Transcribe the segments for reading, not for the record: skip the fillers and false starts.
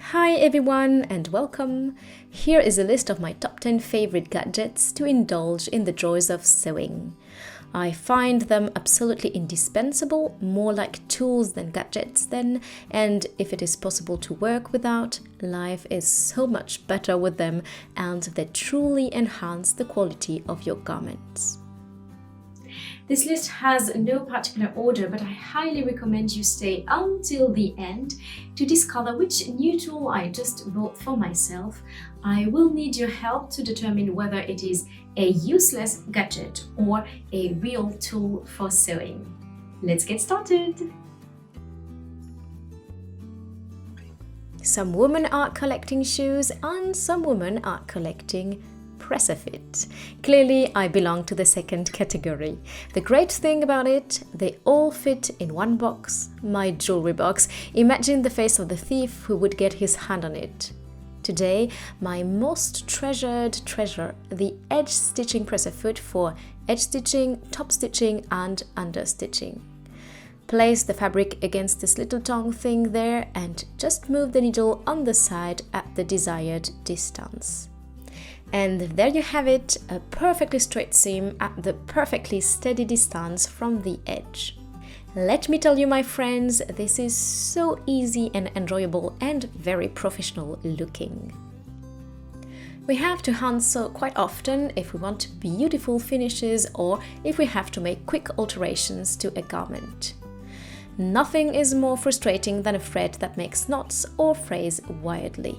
Hi everyone and welcome! Here is a list of my top 10 favorite gadgets to indulge in the joys of sewing. I find them absolutely indispensable, more like tools than gadgets then, and if it is possible to work without, life is so much better with them and they truly enhance the quality of your garments. This list has no particular order, but I highly recommend you stay until the end to discover which new tool I just bought for myself. I will need your help to determine whether it is a useless gadget or a real tool for sewing. Let's get started! Some women are collecting shoes and some women are collecting press-a-fit. Clearly, I belong to the second category. The great thing about it, they all fit in one box, my jewelry box. Imagine the face of the thief who would get his hand on it. Today, my most treasured treasure, the edge stitching press-a-foot for edge stitching, top stitching and under stitching. Place the fabric against this little tongue thing there and just move the needle on the side at the desired distance. And there you have it, a perfectly straight seam at the perfectly steady distance from the edge. Let me tell you, my friends, this is so easy and enjoyable and very professional looking. We have to hand sew quite often if we want beautiful finishes or if we have to make quick alterations to a garment. Nothing is more frustrating than a thread that makes knots or frays wildly.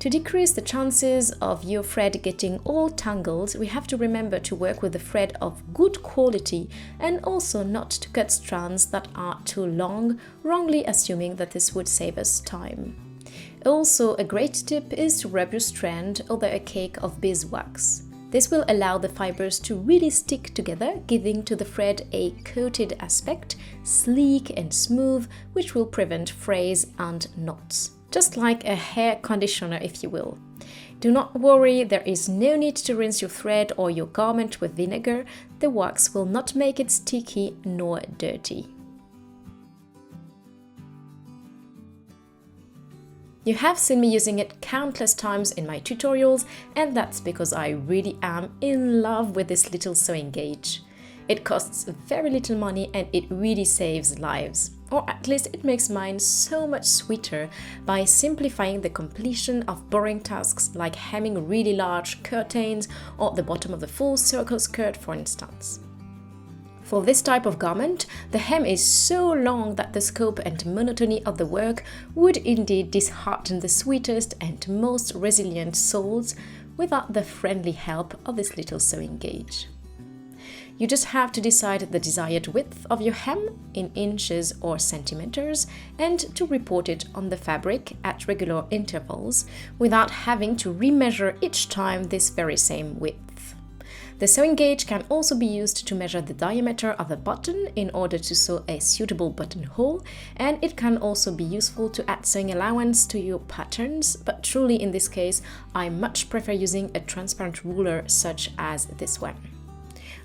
To decrease the chances of your thread getting all tangled, we have to remember to work with a thread of good quality and also not to cut strands that are too long, wrongly assuming that this would save us time. Also, a great tip is to wrap your strand over a cake of beeswax. This will allow the fibers to really stick together, giving to the thread a coated aspect, sleek and smooth, which will prevent frays and knots. Just like a hair conditioner, if you will. Do not worry, there is no need to rinse your thread or your garment with vinegar. The wax will not make it sticky nor dirty. You have seen me using it countless times in my tutorials, and that's because I really am in love with this little sewing gauge. It costs very little money and it really saves lives. Or at least it makes mine so much sweeter by simplifying the completion of boring tasks like hemming really large curtains or the bottom of the full circle skirt, for instance. For this type of garment, the hem is so long that the scope and monotony of the work would indeed dishearten the sweetest and most resilient souls without the friendly help of this little sewing gauge. You just have to decide the desired width of your hem in inches or centimeters and to report it on the fabric at regular intervals without having to remeasure each time this very same width. The sewing gauge can also be used to measure the diameter of a button in order to sew a suitable buttonhole, and it can also be useful to add sewing allowance to your patterns, but truly in this case I much prefer using a transparent ruler such as this one.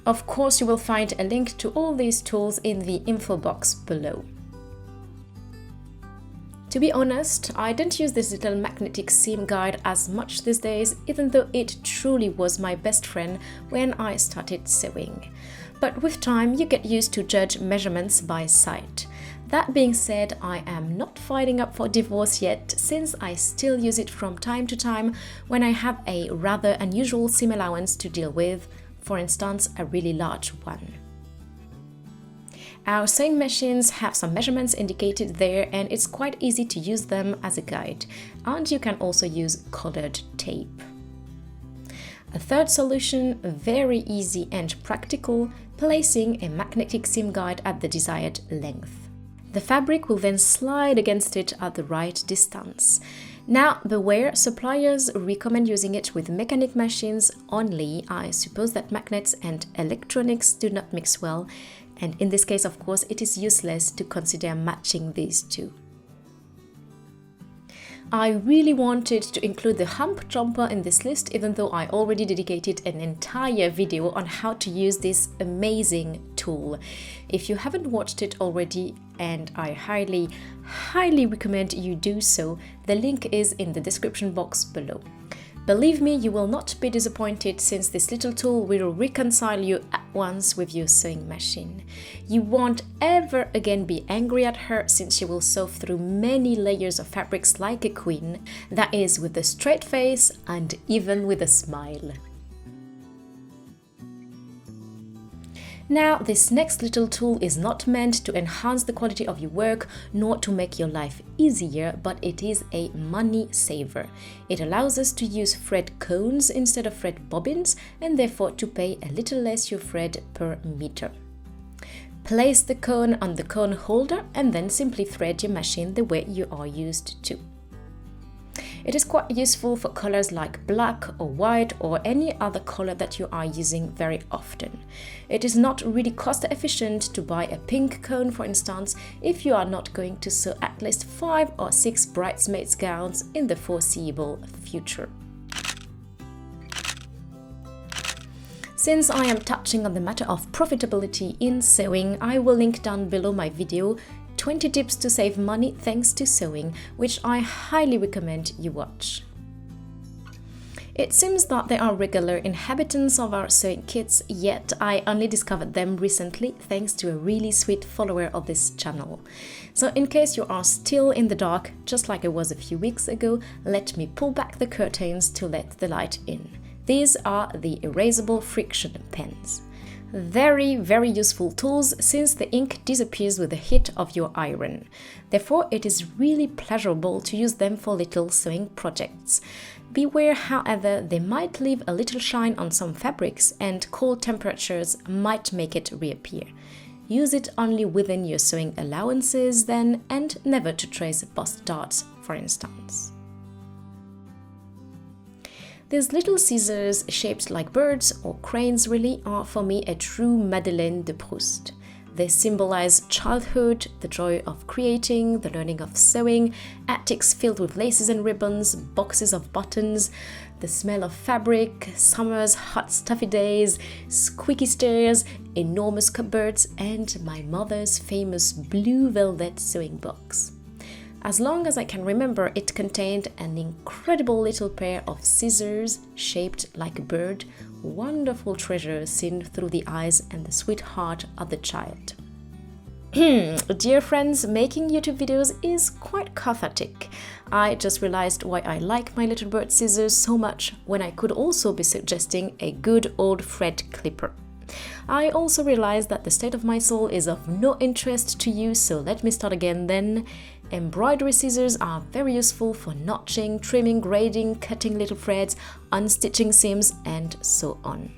Of course, you will find a link to all these tools in the info box below. To be honest, I don't use this little magnetic seam guide as much these days, even though it truly was my best friend when I started sewing. But with time, you get used to judge measurements by sight. That being said, I am not fighting up for divorce yet, since I still use it from time to time when I have a rather unusual seam allowance to deal with. For instance, a really large one. Our sewing machines have some measurements indicated there and it's quite easy to use them as a guide, and you can also use colored tape. A third solution, very easy and practical, placing a magnetic seam guide at the desired length. The fabric will then slide against it at the right distance. Now, beware, suppliers recommend using it with mechanic machines only. I suppose that magnets and electronics do not mix well, and in this case, of course, it is useless to consider matching these two. I really wanted to include the HUMP jumper in this list, even though I already dedicated an entire video on how to use this amazing tool. tool. If you haven't watched it already, and I highly recommend you do so, the link is in the description box below. Believe me, you will not be disappointed, since this little tool will reconcile you at once with your sewing machine. You won't ever again be angry at her, since she will sew through many layers of fabrics like a queen, that is, with a straight face and even with a smile. Now, this next little tool is not meant to enhance the quality of your work nor to make your life easier, but it is a money saver. It allows us to use thread cones instead of thread bobbins, and therefore to pay a little less your thread per meter. Place the cone on the cone holder and then simply thread your machine the way you are used to. It is quite useful for colors like black or white or any other color that you are using very often. It is not really cost efficient to buy a pink cone, for instance, if you are not going to sew at least 5 or 6 bridesmaids gowns in the foreseeable future. Since I am touching on the matter of profitability in sewing, I will link down below my video 20 tips to save money thanks to sewing, which I highly recommend you watch. It seems that they are regular inhabitants of our sewing kits, yet I only discovered them recently thanks to a really sweet follower of this channel. So in case you are still in the dark, just like I was a few weeks ago, let me pull back the curtains to let the light in. These are the erasable friction pens. Very useful tools, since the ink disappears with the heat of your iron. Therefore, it is really pleasurable to use them for little sewing projects. Beware, however, they might leave a little shine on some fabrics, and cold temperatures might make it reappear. Use it only within your sewing allowances then, and never to trace bust darts, for instance. These little scissors shaped like birds or cranes really are for me a true Madeleine de Proust. They symbolize childhood, the joy of creating, the learning of sewing, attics filled with laces and ribbons, boxes of buttons, the smell of fabric, summer's hot stuffy days, squeaky stairs, enormous cupboards, and my mother's famous blue velvet sewing box. As long as I can remember, it contained an incredible little pair of scissors shaped like a bird, wonderful treasure seen through the eyes and the sweet heart of the child. Dear friends, making YouTube videos is quite cathartic. I just realized why I like my little bird scissors so much, when I could also be suggesting a good old thread clipper. I also realized that the state of my soul is of no interest to you, so let me start again then. Embroidery scissors are very useful for notching, trimming, grading, cutting little threads, unstitching seams, and so on.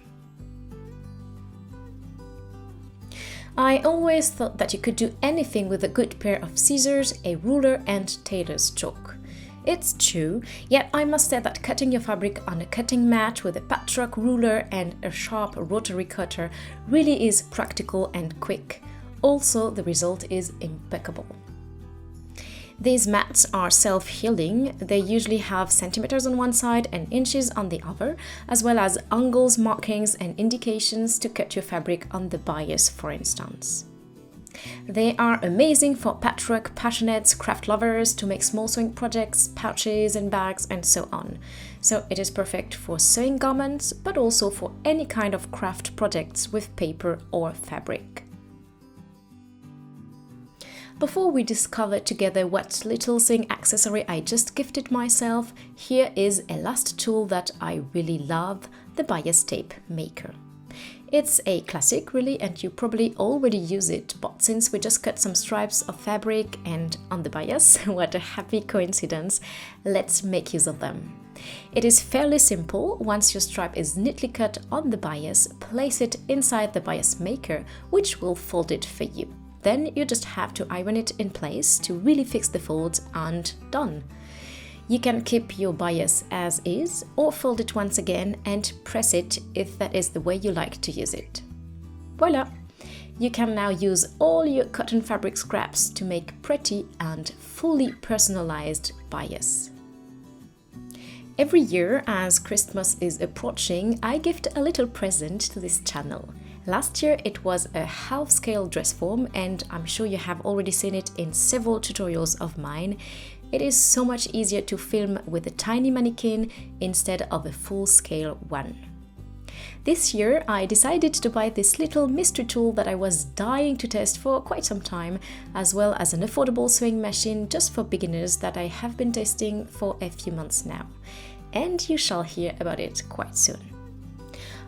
I always thought that you could do anything with a good pair of scissors, a ruler, and tailor's chalk. It's true, yet I must say that cutting your fabric on a cutting mat with a patchwork ruler and a sharp rotary cutter really is practical and quick. Also, the result is impeccable. These mats are self-healing. They usually have centimeters on one side and inches on the other, as well as angles, markings, and indications to cut your fabric on the bias, for instance. They are amazing for patchwork passionates, craft lovers, to make small sewing projects, pouches and bags, and so on. So it is perfect for sewing garments, but also for any kind of craft projects with paper or fabric. Before we discover together what little sewing accessory I just gifted myself, here is a last tool that I really love, the bias tape maker. It's a classic really, and you probably already use it, but since we just cut some stripes of fabric and on the bias, what a happy coincidence, let's make use of them. It is fairly simple. Once your stripe is neatly cut on the bias, place it inside the bias maker, which will fold it for you. Then you just have to iron it in place to really fix the folds, and done. You can keep your bias as is or fold it once again and press it if that is the way you like to use it. Voila! You can now use all your cotton fabric scraps to make pretty and fully personalized bias. Every year, as Christmas is approaching, I gift a little present to this channel. Last year it was a half-scale dress form, and I'm sure you have already seen it in several tutorials of mine. It is so much easier to film with a tiny mannequin instead of a full-scale one. This year I decided to buy this little mystery tool that I was dying to test for quite some time, as well as an affordable sewing machine just for beginners that I have been testing for a few months now. And you shall hear about it quite soon.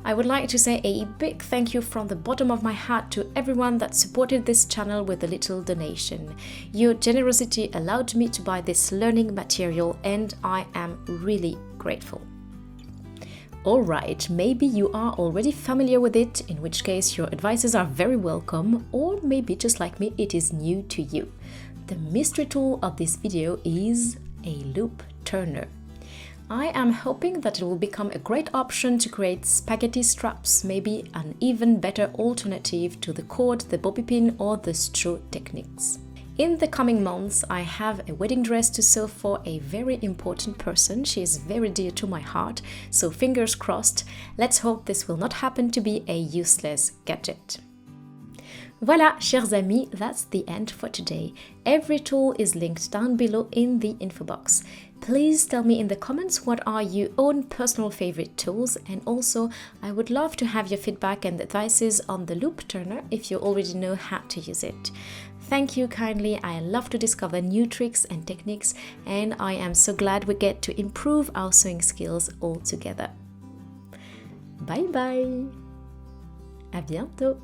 I would like to say a big thank you from the bottom of my heart to everyone that supported this channel with a little donation. Your generosity allowed me to buy this learning material, and I am really grateful. Alright, maybe you are already familiar with it, in which case your advices are very welcome, or maybe just like me it is new to you. The mystery tool of this video is a loop turner. I am hoping that it will become a great option to create spaghetti straps, maybe an even better alternative to the cord, the bobby pin or the straw techniques. In the coming months, I have a wedding dress to sew for a very important person. She is very dear to my heart, so fingers crossed. Let's hope this will not happen to be a useless gadget. Voilà, chers amis, that's the end for today. Every tool is linked down below in the info box. Please tell me in the comments what are your own personal favorite tools, and also I would love to have your feedback and advices on the loop turner if you already know how to use it. Thank you kindly, I love to discover new tricks and techniques, and I am so glad we get to improve our sewing skills all together. Bye bye! À bientôt!